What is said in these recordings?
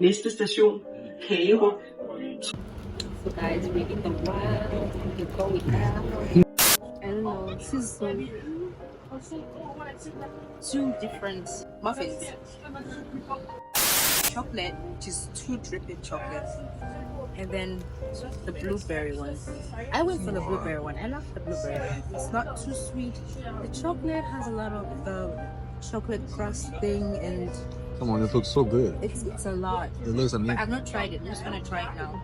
Næste station, Kagerup. So guys, we're in the wild. We go with that. I don't know. This is two different muffins. Chocolate, which is two dripping chocolates, and then the blueberry one. I went for the blueberry one. I love the blueberry one. It's not too sweet. The chocolate has a lot of the chocolate crust thing, and Come on, it looks so good. it's a lot. It looks But amazing. I've not tried it. I'm just gonna try it now.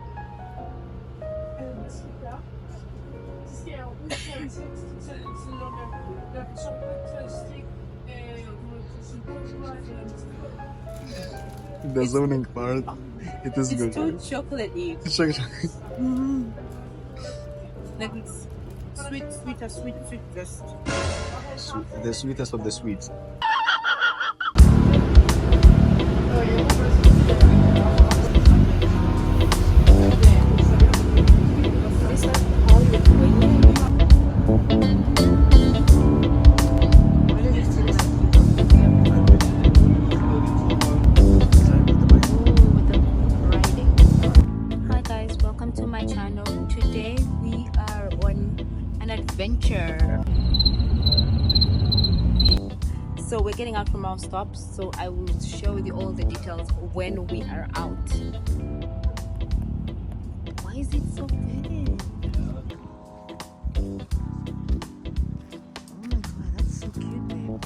The zoning part, it is It's good. too chocolatey. Like it's sweet, just. The sweetest of the sweets. Hi guys, welcome to my channel. Today we are on an adventure. So we're getting out from our stops, so I will show you all the details when we are out. Why is it so big? Oh my god, that's so cute, babe.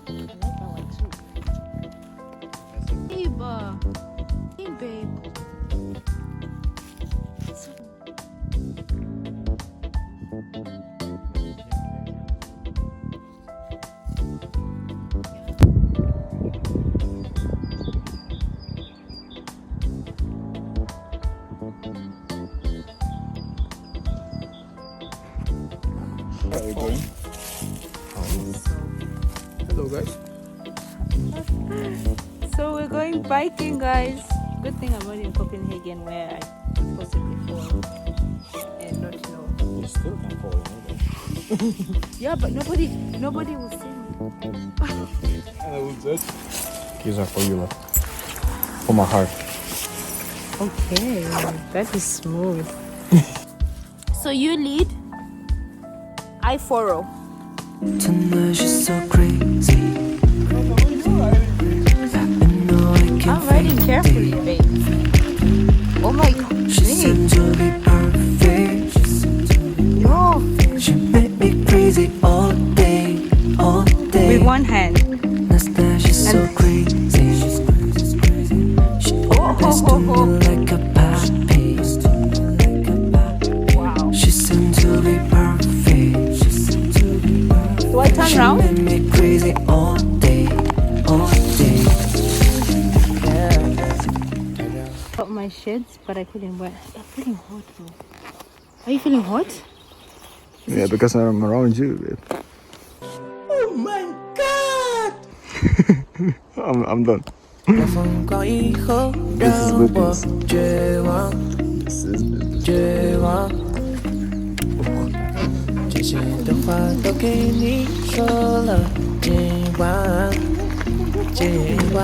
I like that one too. Babe, hey babe. Where are you going? Hello guys. So we're going biking, guys. Good thing I'm not in Copenhagen where I posted before and not know. You still can call it. Yeah, but nobody will see me. These are for you, love. For my heart. Okay, that is smooth. So you lead, I follow. Tonight she's so crazy. I'm riding carefully, babe. Oh my god, She seemed to be perfect. no, She made me crazy all day, all day. with one hand. Nasta, she's so crazy. She opens to me like a puppy. Wow. She seemed to be perfect. Do I turn She around? made me crazy all day, all day. Got my shades, but I couldn't wear. I'm feeling hot though. Are you feeling hot? Yeah, because I'm around you, babe. Oh my God! I'm done. 我疯狂以后让我绝望， This is business. 绝望。这些的话都给你说了，今晚，今晚。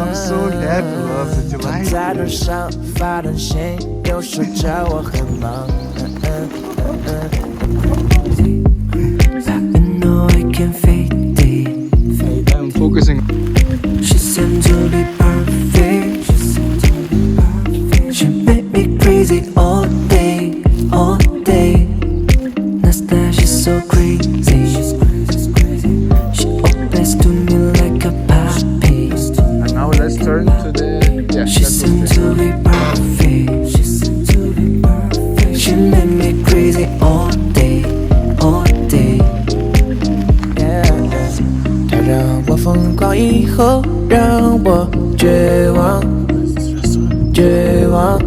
I'm so happy, love, that you like 在路 it. 上发短信，又说着我很忙。I know I can fake it. I'm focusing. She seemed to be perfect. She made me crazy all day, all day. Nasta, she's so crazy. She opens to me like a puppy. And now let's turn to the. Yeah, She let's seemed go. to be perfect. She made me crazy all day, all day. Yeah. 她让我疯狂以后，让我绝望，绝望。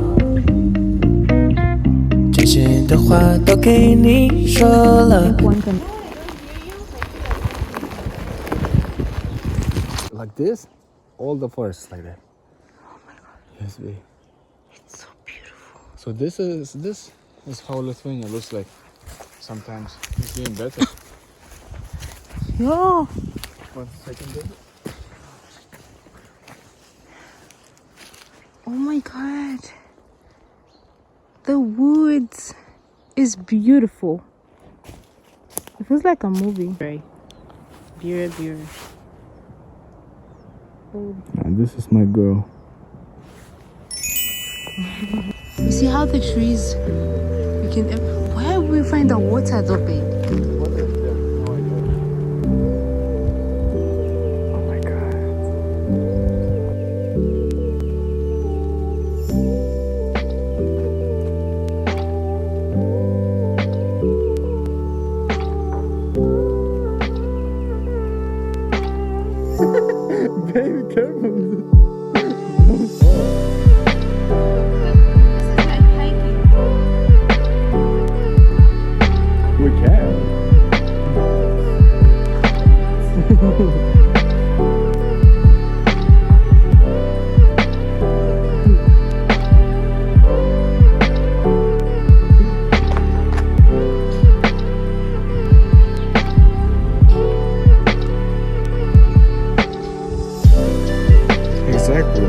真心的话都给你说了。 Like this, all the forests like that. Oh my god, Yes, babe. it's so beautiful. So this is how Lithuania looks like. Sometimes it's getting better. Yo, 1 second, baby. my god. The woods is beautiful. It feels like a movie. Right. Beautiful. And this is my girl. You see how the trees, we can, where will we find the water though, babe? Oh my god. Baby, careful. We can. Exactly.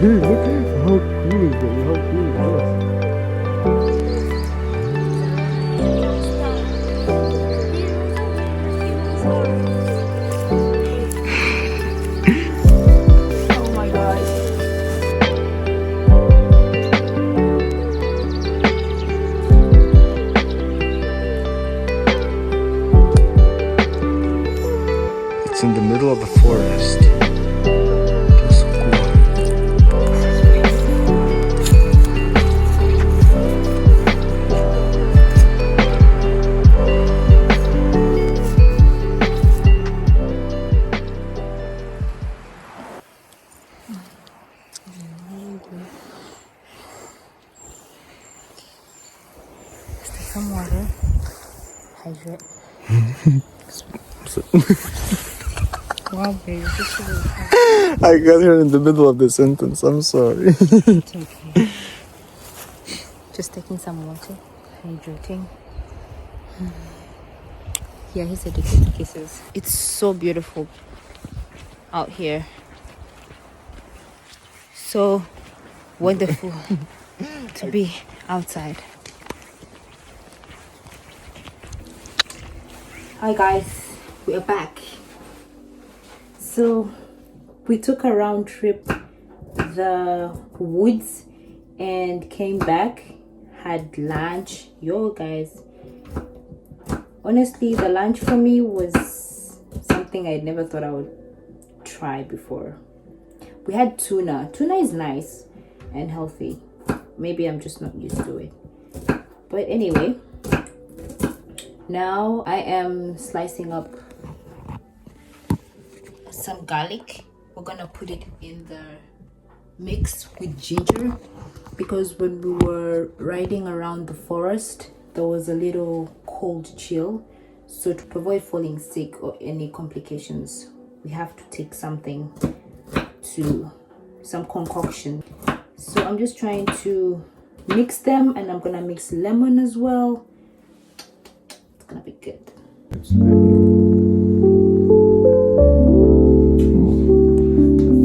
Dude, look at how green it is. How green it is. Oh my god. It's in the middle of the forest. It's so cool. Let's take some water. Hydrate. Wow, babe, this is really hard. I got here in the middle of the sentence. I'm sorry. It's okay. Just taking some water. Hydrating. Yeah, he's addicted to kisses. It's so beautiful out here. So wonderful to be outside. Hi guys, we are back. So we took a round trip the woods and came back, had lunch. Yo guys, honestly the lunch for me was something I never thought I would try before. We had tuna. Tuna is nice and healthy. Maybe I'm just not used to it. But anyway, now I am slicing up some garlic. We're gonna put it in the mix with ginger because when we were riding around the forest there was a little cold chill, so to avoid falling sick or any complications we have to take something, to some concoction. So I'm just trying to mix them, and I'm gonna mix lemon as well. It's gonna be good.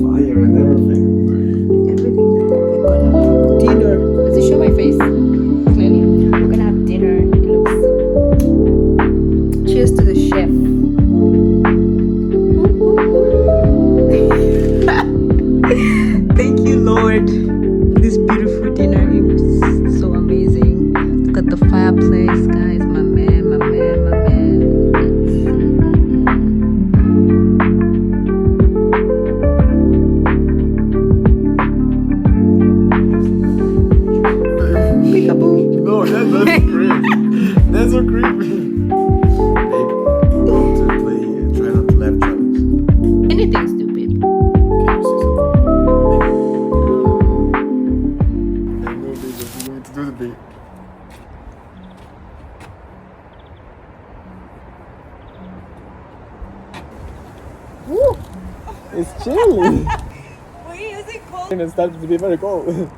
Fire and everything. Everything. We're gonna have dinner. Does it show my face clearly? We're gonna have dinner. It looks. Cheers to the chef. Thank you, Lord, for this beautiful dinner. It was so amazing. Look at the fireplace, guys. My man, my man, my man. Peekaboo. No, that's creepy. That's so creepy. Babe, don't play. Try not to laugh, Travis. Anything stupid. Can you see something? Babe. I know, babe, but we're going to do the bait. It's chilly. Wait, is it cold? And it started to be very cold.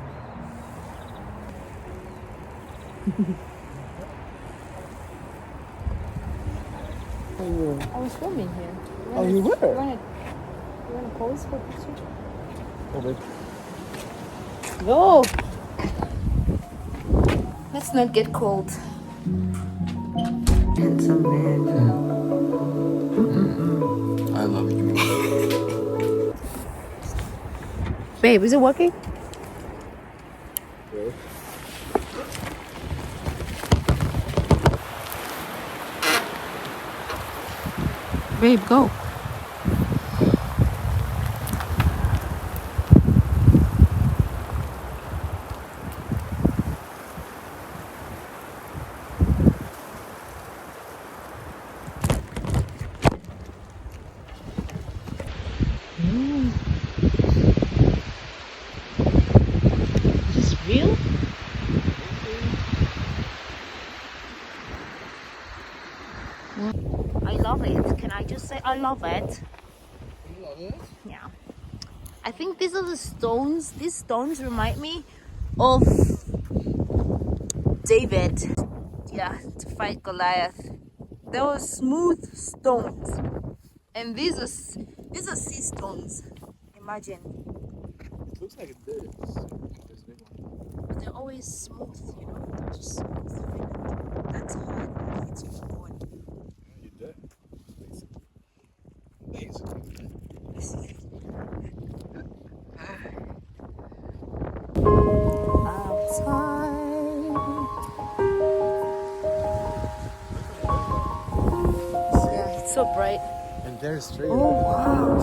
I was filming here. Oh, you were? You wanna pose for a picture? Oh, wait. No! Let's not get cold. Handsome man. I love you. Babe, is it working? Really? Babe, go. Is this real? I love it. Can I just say I love it? You love it? Yeah. I think these are the stones. These stones remind me of David. Yeah, to fight Goliath. They were smooth stones. And these are sea stones. Imagine. It looks like it did. This big one. But they're always smooth, you know. They're just smooth. That's hard. It hits your bone. You did. Basically. Yeah, it's so bright. And they're straight. Oh wow.